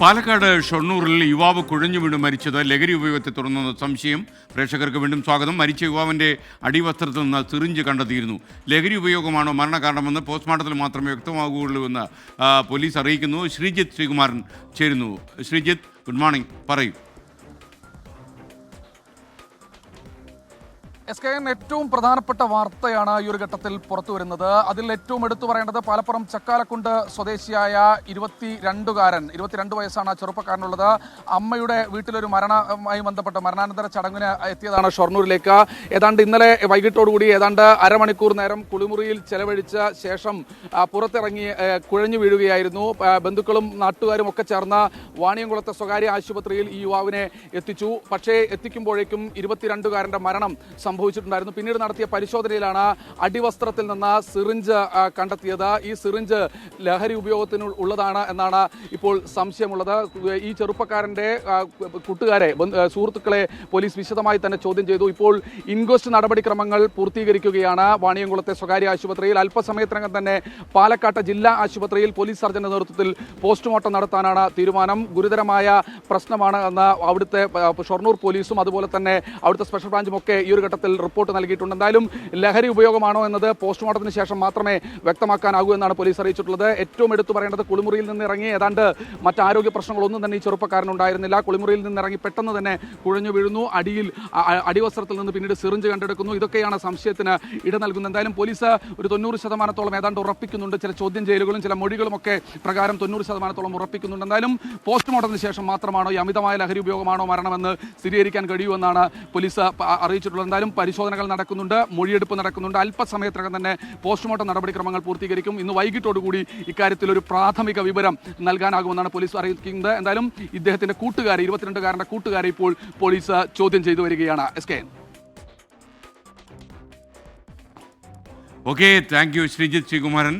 പാലക്കാട് ഷൊർണൂറിൽ യുവാവ് കുഴഞ്ഞു വീണ് മരിച്ചത് ലഹരി ഉപയോഗത്തെ തുടർന്നെന്ന സംശയം. പ്രേക്ഷകർക്ക് വീണ്ടും സ്വാഗതം. മരിച്ച യുവാവിൻ്റെ അടിവസ്ത്രത്തിൽ നിന്ന് സിറിഞ്ച് കണ്ടെത്തിയിരുന്നു. ലഹരി ഉപയോഗമാണോ മരണകാരണമെന്ന് പോസ്റ്റ്മോർട്ടത്തിൽ മാത്രമേ വ്യക്തമാകുകയുള്ളൂ എന്ന് പോലീസ് അറിയിക്കുന്നു. ശ്രീജിത്ത് ശ്രീകുമാരൻ ചേരുന്നു. ശ്രീജിത്ത്, ഗുഡ് മോർണിംഗ്, പറയൂ. SKN ഏറ്റവും പ്രധാനപ്പെട്ട വാർത്തയാണ് ഈ ഒരു ഘട്ടത്തിൽ പുറത്തു വരുന്നത്. അതിൽ ഏറ്റവും എടുത്തു പറയേണ്ടത് പാലപ്പുറം ചക്കാലക്കുണ്ട് സ്വദേശിയായ 22 വയസ്സാണ് ചെറുപ്പക്കാരനുള്ളത്. അമ്മയുടെ വീട്ടിലൊരു മരണവുമായി ബന്ധപ്പെട്ട് മരണാനന്തര ചടങ്ങിന് എത്തിയതാണ് ഷൊർണൂരിലേക്ക്. ഏതാണ്ട് ഇന്നലെ വൈകിട്ടോടുകൂടി ഏതാണ്ട് അരമണിക്കൂർ നേരം കുളിമുറിയിൽ ചെലവഴിച്ച ശേഷം പുറത്തിറങ്ങി കുഴഞ്ഞു വീഴുകയായിരുന്നു. ബന്ധുക്കളും നാട്ടുകാരും ഒക്കെ ചേർന്ന് വാണിയംകുളത്തെ സ്വകാര്യ ആശുപത്രിയിൽ ഈ യുവാവിനെ എത്തിച്ചു. പക്ഷേ എത്തിക്കുമ്പോഴേക്കും 22-കാരൻ്റെ മരണം സംഭവിച്ചിട്ടുണ്ടായിരുന്നു. പിന്നീട് നടത്തിയ പരിശോധനയിലാണ് അടിവസ്ത്രത്തിൽ നിന്ന് സിറിഞ്ച് കണ്ടെത്തിയത്. ഈ സിറിഞ്ച് ലഹരി ഉപയോഗത്തിന് ഉള്ളതാണ് എന്നാണ് ഇപ്പോൾ സംശയമുള്ളത്. ഈ ചെറുപ്പക്കാരൻ്റെ കൂട്ടുകാരെ, സുഹൃത്തുക്കളെ പോലീസ് വിശദമായി തന്നെ ചോദ്യം ചെയ്തു. ഇപ്പോൾ ഇൻക്വസ്റ്റ് നടപടിക്രമങ്ങൾ പൂർത്തീകരിക്കുകയാണ് വാണിയംകുളത്തെ സ്വകാര്യ ആശുപത്രിയിൽ. അല്പസമയത്തിനകം തന്നെ പാലക്കാട്ട് ജില്ലാ ആശുപത്രിയിൽ പോലീസ് സർജന്റെ നേതൃത്വത്തിൽ പോസ്റ്റ്മോർട്ടം നടത്താനാണ് തീരുമാനം. ഗുരുതരമായ പ്രശ്നമാണ് എന്ന് അവിടുത്തെ ഷൊർണൂർ പോലീസും അതുപോലെ തന്നെ അവിടുത്തെ സ്പെഷ്യൽ ബ്രാഞ്ചും ഒക്കെ ഈ ഒരു ഘട്ടത്തിൽ റിപ്പോർട്ട് നൽകിയിട്ടുണ്ട്. എന്തായാലും ലഹരി ഉപയോഗമാണോ എന്നത് പോസ്റ്റ്മോർട്ടത്തിന് ശേഷം മാത്രമേ വ്യക്തമാക്കാനാകൂ എന്നാണ് പോലീസ് അറിയിച്ചിട്ടുള്ളത്. ഏറ്റവും എടുത്തു പറയേണ്ടത് കുളിമുറിയിൽ നിന്ന് ഇറങ്ങി ഏതാണ്ട് മറ്റാരോഗ്യ പ്രശ്നങ്ങളൊന്നും തന്നെ ഈ ചെറുപ്പക്കാരനുണ്ടായിരുന്നില്ല. കുളിമുറിയിൽ നിന്ന് ഇറങ്ങി പെട്ടെന്ന് തന്നെ കുഴഞ്ഞു വീഴുന്നു. അടിവസ്ത്രത്തിൽ നിന്ന് പിന്നീട് സിറിഞ്ച് കണ്ടെടുക്കുന്നു. ഇതൊക്കെയാണ് സംശയത്തിന് ഇട നൽകുന്നത്. എന്തായാലും പോലീസ് ഒരു 90% ഏതാണ്ട് ഉറപ്പിക്കുന്നുണ്ട്. ചില ചോദ്യം ചെയ്യലുകളും ചില മൊഴികളും ഒക്കെ പ്രകാരം 90% ഉറപ്പിക്കുന്നുണ്ട്. എന്തായാലും പോസ്റ്റ്മോർട്ടത്തിന് ശേഷം മാത്രമാണോ ഈ അമിതമായ ലഹരി ഉപയോഗമാണോ മരണമെന്ന് സ്ഥിരീകരിക്കാൻ കഴിയുമെന്നാണ് പോലീസ് അറിയിച്ചിട്ടുള്ളത്. എന്തായാലും പരിശോധനകൾ നടക്കുന്നുണ്ട്, മൊഴിയെടുപ്പ് നടക്കുന്നുണ്ട്. അല്പസമയത്തിനകം തന്നെ പോസ്റ്റ്മോർട്ടം നടപടിക്രമങ്ങൾ പൂർത്തീകരിക്കും. ഇന്ന് വൈകിട്ടോടുകൂടി ഇക്കാര്യത്തിൽ ഒരു പ്രാഥമിക വിവരം നൽകാനാകുമെന്നാണ് പോലീസ് അറിയിക്കുന്നത്. എന്തായാലും ഇദ്ദേഹത്തിന്റെ കൂട്ടുകാരെ, 22-കാരന്റെ കൂട്ടുകാരെ ഇപ്പോൾ പോലീസ് ചോദ്യം ചെയ്തു വരികയാണ്. SKN. Okay, thank you Sreejith Sreekumaran.